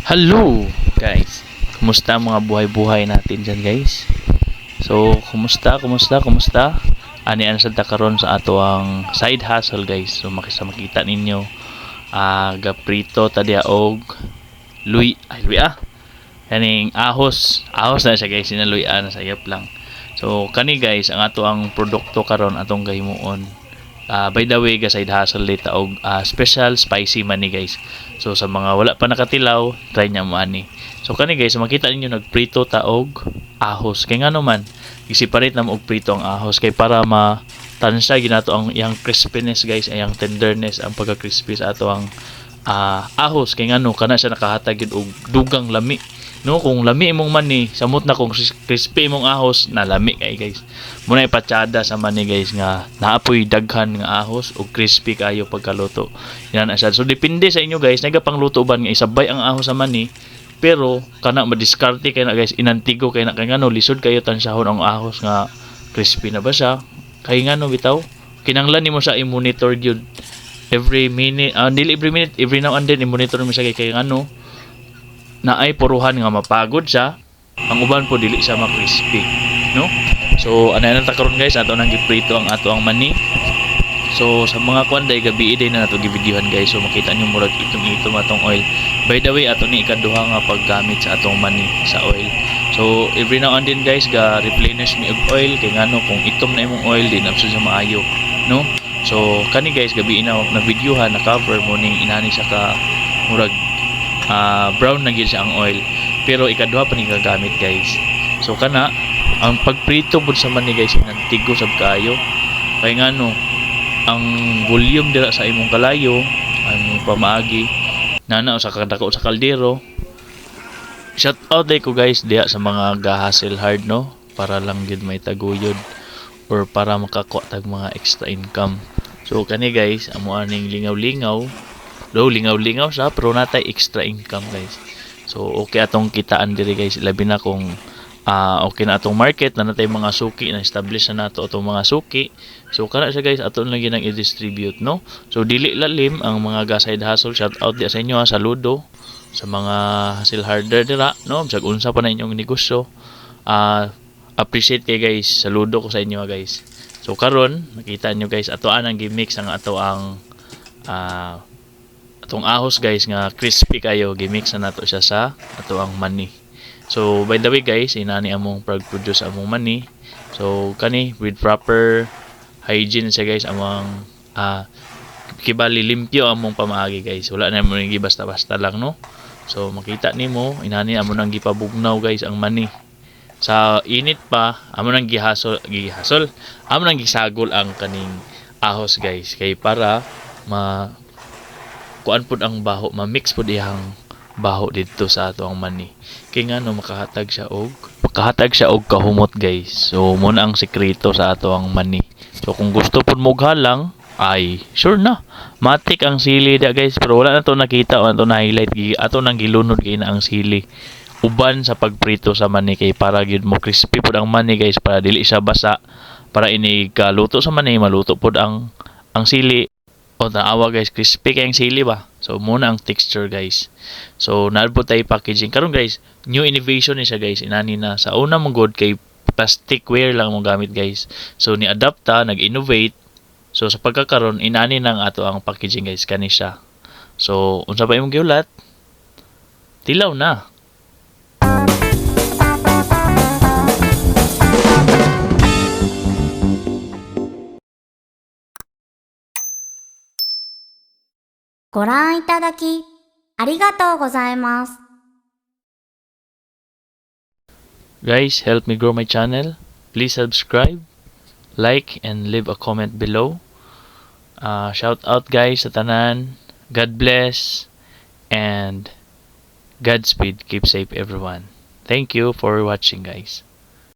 Hello guys, kumusta ang mga buhay-buhay natin dyan guys? So, kumusta? Ani ang sa karon sa ato ang side hustle guys. So, makita ninyo gaprito tadya og luy kaning ahos na siya guys, sinaluya na sayop lang. So, kani guys, ang ato ang produkto karon atong gahimuon. By the way, side hustle dita og special spicy money guys. So sa mga wala pa nakatilaw, try niya mo ani. So kani guys, makita ninyo nagprito ta og ahos. Kay ngano man, i-separate na mo og prito ang ahos kay para tansya ginato ang iyang crispiness guys, iyang tenderness, ang pagka-crispy sa ato ang ahos. Kay ngano kana siya nakahatag og dugang lami. No, kung lami imong mani, samot na kung crispy imong ahos, na lami kay guys. Muna ipatsada sa mani guys nga naapoy daghan nga ahos o crispy kayo pagkaluto. Yan na siya. So depende sa inyo guys, nagapangluto ban nga isabay ang ahos sa mani, pero kana madiskarte kay na guys, inantigo kay na kay ngano lisod kayo tansahon ang ahos nga crispy na ba siya. Kay ngano bitaw, kinanglan nimo siya i-monitor gyud every minute, dili every minute, every now and then i-monitor mo siya kay ngano na ay puruhan nga mapagod siya, ang uban po dili siya ma-crispy, no? So anay na ta karon guys, ato nang giprito ang ato ang mani. So sa mga kwanday gabi day na nato gibidyohan guys. So makita niyo murag itom atong oil. By the way, ato ni ikaduha nga paggamit sa atong mani sa oil. So every now and then guys, ga replenish mi og oil kay ngano kung itom na imong oil din abso sa maayo, no? So kani guys, gabi na videohan na cover mo ning inani sa ka murag brown na gyud siya ang oil, pero ikaduha pa ni gagamit guys. So kana ang pagprito pud sa mani guys, nantigo sab kaayo kay ngano ang volume dira sa imong kalayo, ang pamaagi nana sa kadako sa kaldero. Shout out day ko guys diya sa mga gahasel hard, no, para lang gyud may taguyod or para makakuha tag mga extra income. So kani guys, amo aning lingaw-lingaw siya, pero natay extra income guys. So okay atong kitaan diri guys, labi na kung okay na atong market na natay mga suki na establish na nato atong mga suki. So kana siya guys, aton lang ginang i-distribute, no. So dili lalim ang mga side hustle. Shout out di sa inyo, saludo sa mga hustle harder dira, no, bisag unsa pa na inyong negosyo. Appreciate kay guys, saludo ko sa inyo guys. So karon makita nyo guys, ato anang gimix ang ato ang atong ahos guys nga crispy kayo, gimix na nato siya sa ato ang mani. So by the way guys, inani among produce among mani. So kani with proper hygiene siya guys, among kibali limpyo among pamaagi guys, wala na mo ngi basta-basta lang, no. So makita nimo inani amo nang gipabugnaw guys ang mani sa init pa, amo nang gihasol amo nang gisagol ang kaning ahos guys, kay para kuan pud ang baho, ma-mix pud iyang baho dito sa ato ang mani. Kay ngano makahatag siya og kahumot guys. So mo na ang sekreto sa ato ang mani. So kung gusto pud mo galang, ay sure na matik ang sili da guys, pero wala na to nakita o na to na highlight ato nang gilunod kay na ang sili uban sa pagprito sa mani, kay para gyud mo crispy pud ang mani guys, para dili siya basa, para ini kaluto sa mani maluto pud ang sili. O taawa guys, crispy kayang sili ba. So muna ang texture guys. So naadpo tay packaging karon guys, new innovation ni siya guys. Inani na sa una mong god kay plasticware lang mo gamit guys. So ni adapta nag-innovate. So sa pagkakaron inani nang ato ang packaging guys, kani siya. So unsa ba imong giulat? Tilaw na. Guys, help me grow my channel. Please subscribe, like, and leave a comment below. Shout out guys sa tanan. God bless and Godspeed. Keep safe everyone. Thank you for watching guys.